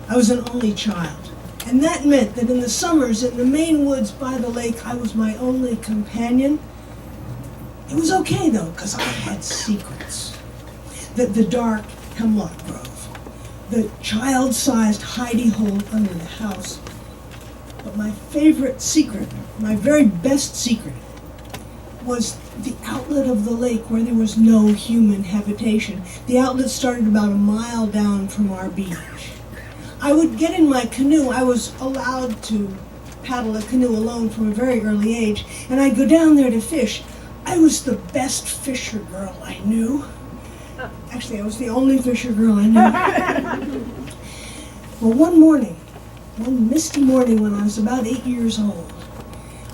I was an only child. And that meant that in the summers in the Maine woods by the lake, I was my only companion. It was okay though, because I had secrets. The dark hemlock grove, the child-sized hidey hole under the house. But my favorite secret, my very best secret, was the outlet of the lake where there was no human habitation. The outlet started about a mile down from our beach. I would get in my canoe. I was allowed to paddle a canoe alone from a very early age, and I'd go down there to fish. I was the best fisher girl I knew. Actually, I was the only fisher girl I knew. Well, one misty morning when I was about 8 years old,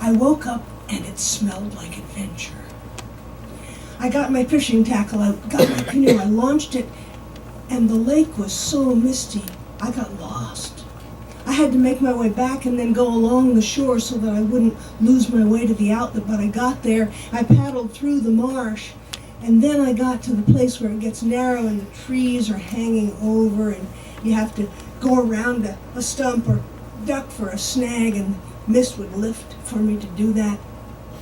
I woke up and it smelled like adventure. I got my fishing tackle, I got my canoe, I launched it, and the lake was so misty, I got lost. I had to make my way back and then go along the shore so that I wouldn't lose my way to the outlet, but I got there, I paddled through the marsh, and then I got to the place where it gets narrow and the trees are hanging over and you have to go around a stump or duck for a snag, and mist would lift for me to do that.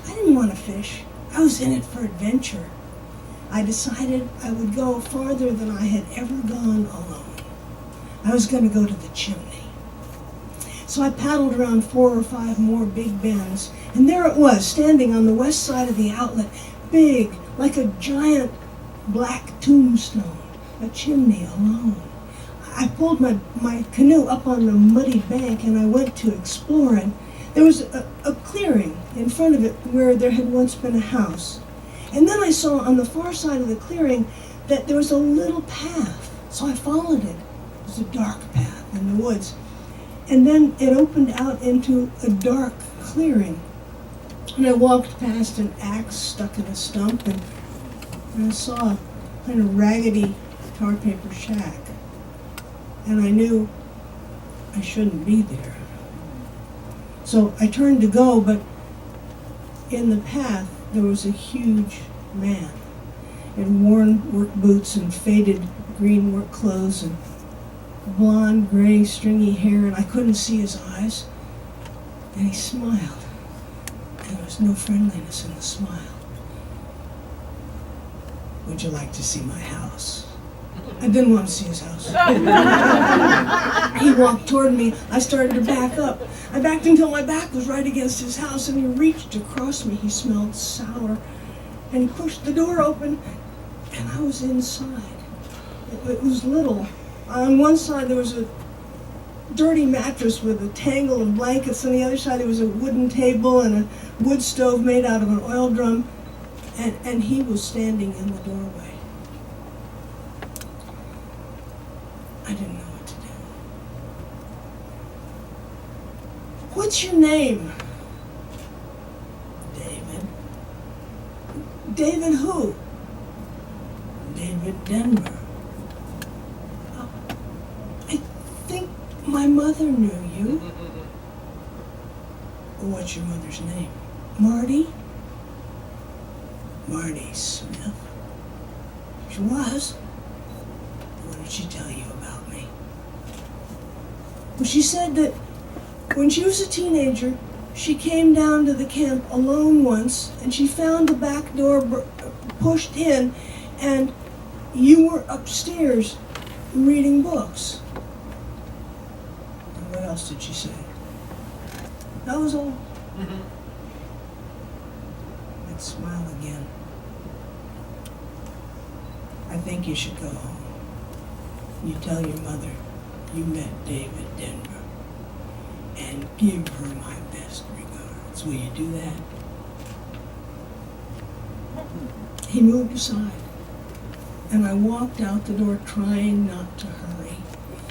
I didn't want to fish. I was in it for adventure. I decided I would go farther than I had ever gone alone. I was going to go to the chimney. So I paddled around 4 or 5 more big bends, and there it was, standing on the west side of the outlet, big, like a giant black tombstone, a chimney alone. I pulled my canoe up on the muddy bank and I went to explore it. There was a clearing in front of it where there had once been a house. And then I saw on the far side of the clearing that there was a little path. So I followed it. It was a dark path in the woods. And then it opened out into a dark clearing. And I walked past an axe stuck in a stump, and I saw a kind of raggedy tar paper shack. And I knew I shouldn't be there. So I turned to go, but in the path there was a huge man in worn work boots and faded green work clothes and blonde, gray, stringy hair, and I couldn't see his eyes. And he smiled, and there was no friendliness in the smile. Would you like to see my house? I didn't want to see his house. He walked toward me. I started to back up. I backed until my back was right against his house, and he reached across me. He smelled sour, and he pushed the door open, and I was inside. It was little. On one side there was a dirty mattress with a tangle of blankets. On the other side there was a wooden table and a wood stove made out of an oil drum, and he was standing in the doorway. I didn't know what to do. What's your name? David. David who? David Denver. I think my mother knew you. What's your mother's name? Marty? Marty Smith. She was. What did she tell you about me? Well, she said that when she was a teenager, she came down to the camp alone once, and she found the back door pushed in, and you were upstairs reading books. And what else did she say? That was all. I'd smile again. I think you should go home. You tell your mother you met David Denver, and give her my best regards. Will you do that? He moved aside, and I walked out the door trying not to hurry.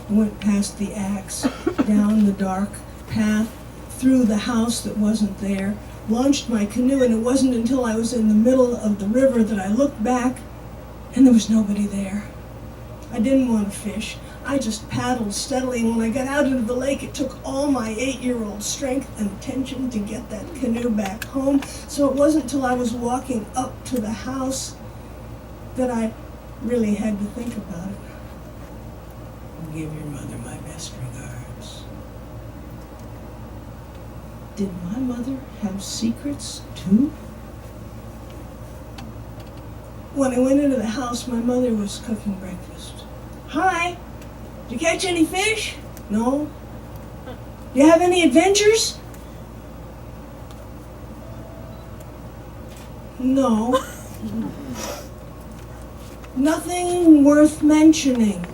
I went past the axe, down the dark path, through the house that wasn't there, launched my canoe, and it wasn't until I was in the middle of the river that I looked back, and there was nobody there. I didn't want to fish. I just paddled steadily, and when I got out into the lake, it took all my 8-year-old strength and attention to get that canoe back home. So it wasn't until I was walking up to the house that I really had to think about it. give your mother my best regards. Did my mother have secrets too? When I went into the house, my mother was cooking breakfast. Hi, did you catch any fish? No. Do you have any adventures? No. Nothing worth mentioning.